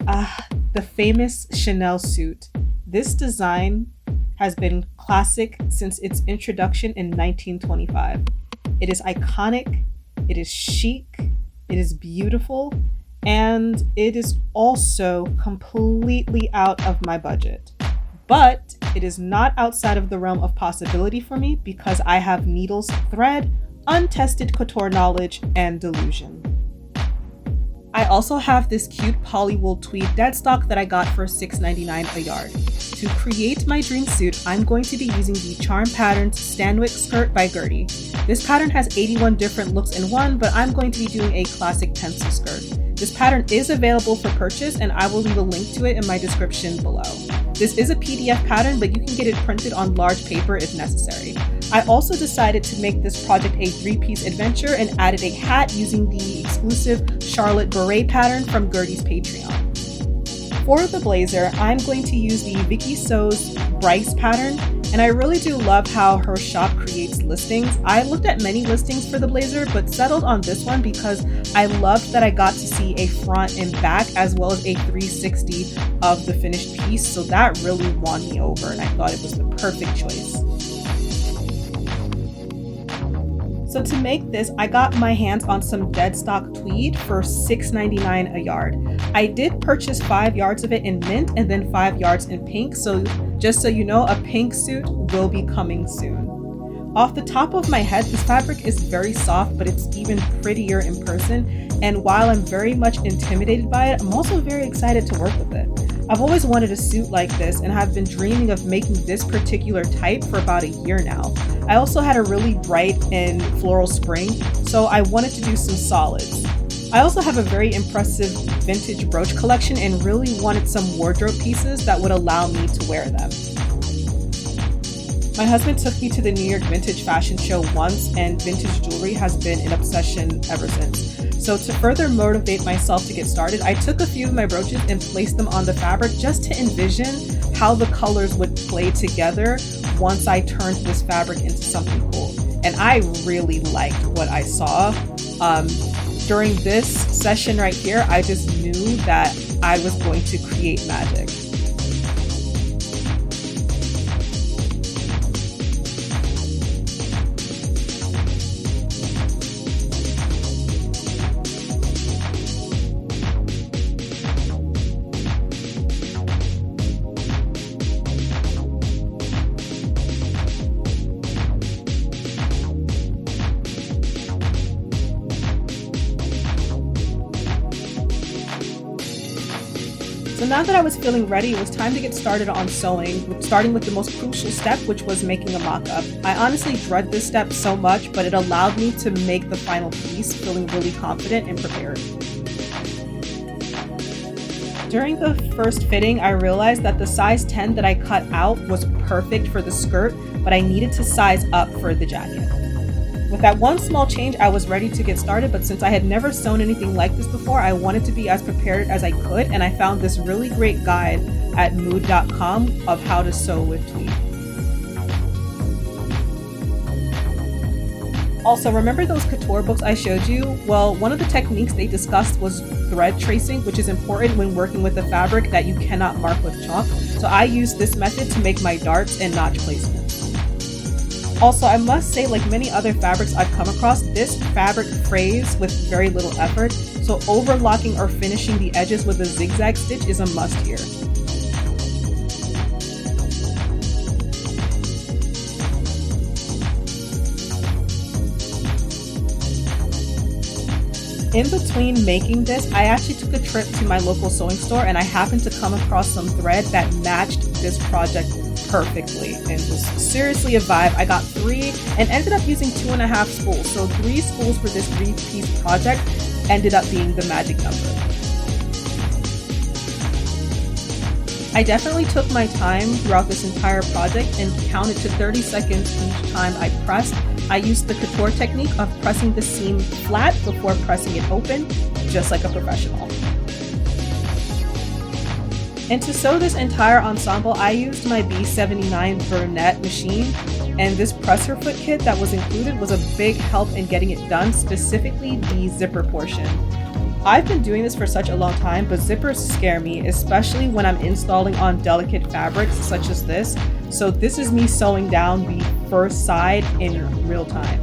The famous Chanel suit. This design has been classic since its introduction in 1925. It is iconic, it is chic, it is beautiful, and it is also completely out of my budget. But it is not outside of the realm of possibility for me because I have needles, thread, untested couture knowledge, and delusion. I also have this cute polywool tweed deadstock that I got for $6.99 a yard. To create my dream suit, I'm going to be using the Charm Patterned Stanwyck skirt by Gertie. This pattern has 81 different looks in one, but I'm going to be doing a classic pencil skirt. This pattern is available for purchase, and I will leave a link to it in my description below. This is a PDF pattern, but you can get it printed on large paper if necessary. I also decided to make this project a 3-piece adventure and added a hat using the exclusive Charlotte Beret pattern from Gertie's Patreon. For the blazer, I'm going to use the Viki Sew's Bryce pattern, and I really do love how her shop creates listings. I looked at many listings for the blazer, but settled on this one because I loved that I got to see a front and back as well as a 360 of the finished piece, so that really won me over, and I thought it was the perfect choice. So to make this, I got my hands on some deadstock tweed for $6.99 a yard. I did purchase 5 yards of it in mint and then 5 yards in pink, so just so you know, a pink suit will be coming soon. Off the top of my head, this fabric is very soft, but it's even prettier in person, and while I'm very much intimidated by it, I'm also very excited to work with it. I've always wanted a suit like this and have been dreaming of making this particular type for about a year now. I also had a really bright and floral spring, so I wanted to do some solids. I also have a very impressive vintage brooch collection and really wanted some wardrobe pieces that would allow me to wear them. My husband took me to the New York Vintage Fashion Show once, and vintage jewelry has been an obsession ever since. So to further motivate myself to get started, I took a few of my brooches and placed them on the fabric just to envision how the colors would play together once I turned this fabric into something cool. And I really liked what I saw. During this session right here, I just knew that I was going to create magic. So now that I was feeling ready, it was time to get started on sewing, starting with the most crucial step, which was making a mock-up. I honestly dread this step so much, but it allowed me to make the final piece feeling really confident and prepared. During the first fitting, I realized that the size 10 that I cut out was perfect for the skirt, but I needed to size up for the jacket. With that one small change, I was ready to get started, but since I had never sewn anything like this before, I wanted to be as prepared as I could, and I found this really great guide at mood.com of how to sew with tweed. Also, remember those couture books I showed you? Well, one of the techniques they discussed was thread tracing, which is important when working with a fabric that you cannot mark with chalk. So I used this method to make my darts and notch placements. Also, I must say, like many other fabrics I've come across, this fabric frays with very little effort, so overlocking or finishing the edges with a zigzag stitch is a must here. In between making this, I actually took a trip to my local sewing store and I happened to come across some thread that matched this project perfectly and was seriously a vibe. I got 3 and ended up using 2.5 spools. So 3 spools for this 3-piece project ended up being the magic number. I definitely took my time throughout this entire project and counted to 30 seconds each time I pressed. I used the couture technique of pressing the seam flat before pressing it open, just like a professional. And to sew this entire ensemble, I used my B79 Beret machine, and this presser foot kit that was included was a big help in getting it done, specifically the zipper portion. I've been doing this for such a long time, but zippers scare me, especially when I'm installing on delicate fabrics such as this. So this is me sewing down the first side in real time.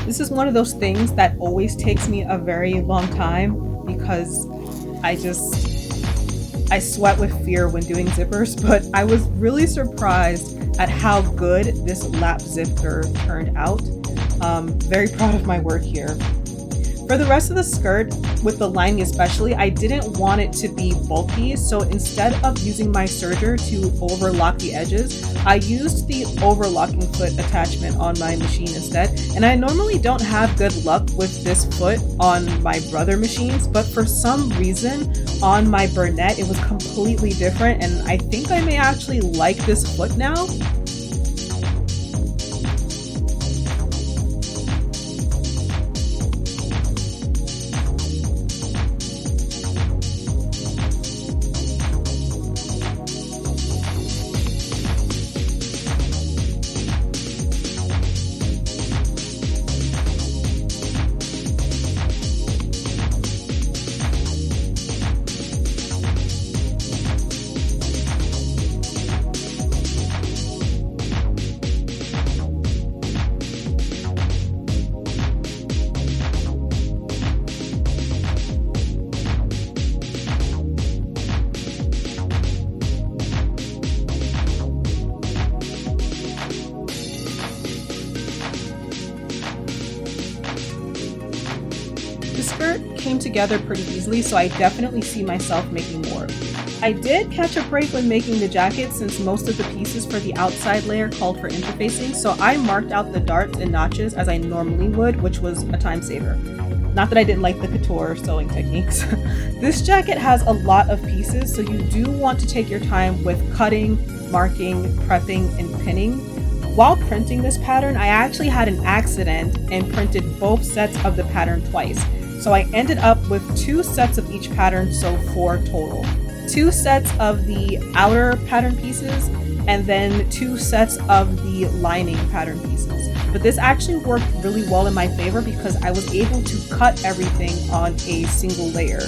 This is one of those things that always takes me a very long time because I sweat with fear when doing zippers, but I was really surprised at how good this lap zipper turned out. Very proud of my work here. For the rest of the skirt, with the lining especially, I didn't want it to be bulky, so instead of using my serger to overlock the edges, I used the overlocking foot attachment on my machine instead. And I normally don't have good luck with this foot on my brother machines, but for some reason on my Beret it was completely different, and I think I may actually like this foot now. The skirt came together pretty easily, so I definitely see myself making more. I did catch a break when making the jacket since most of the pieces for the outside layer called for interfacing, so I marked out the darts and notches as I normally would, which was a time saver. Not that I didn't like the couture sewing techniques. This jacket has a lot of pieces, so you do want to take your time with cutting, marking, prepping, and pinning. While printing this pattern, I actually had an accident and printed both sets of the pattern twice. So I ended up with 2 sets of each pattern, so 4 total. 2 sets of the outer pattern pieces, and then 2 sets of the lining pattern pieces. But this actually worked really well in my favor because I was able to cut everything on a single layer.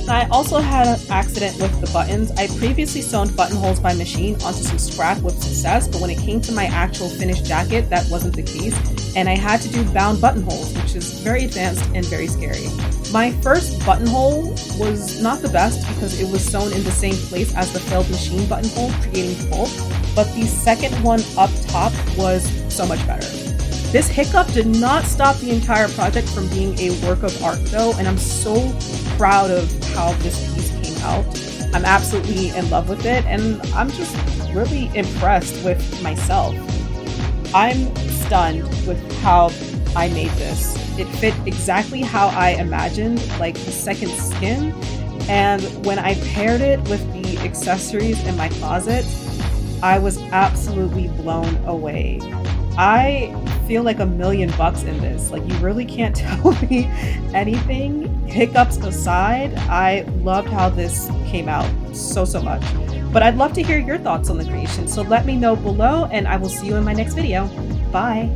I also had an accident with the buttons. I previously sewn buttonholes by machine onto some scrap with success, but when it came to my actual finished jacket, that wasn't the case, and I had to do bound buttonholes, which is very advanced and very scary. My first buttonhole was not the best because it was sewn in the same place as the failed machine buttonhole, creating bulk, but the second one up top was so much better. This hiccup did not stop the entire project from being a work of art though, and I'm so proud of how this piece came out. I'm absolutely in love with it, and I'm just really impressed with myself. I'm stunned with how I made this. It fit exactly how I imagined, like a second skin, and when I paired it with the accessories in my closet, I was absolutely blown away. I feel like $1 million in this. Like, you really can't tell me anything. Hiccups aside, I loved how this came out so much. But I'd love to hear your thoughts on the creation, so let me know below, and I will see you in my next video. Bye!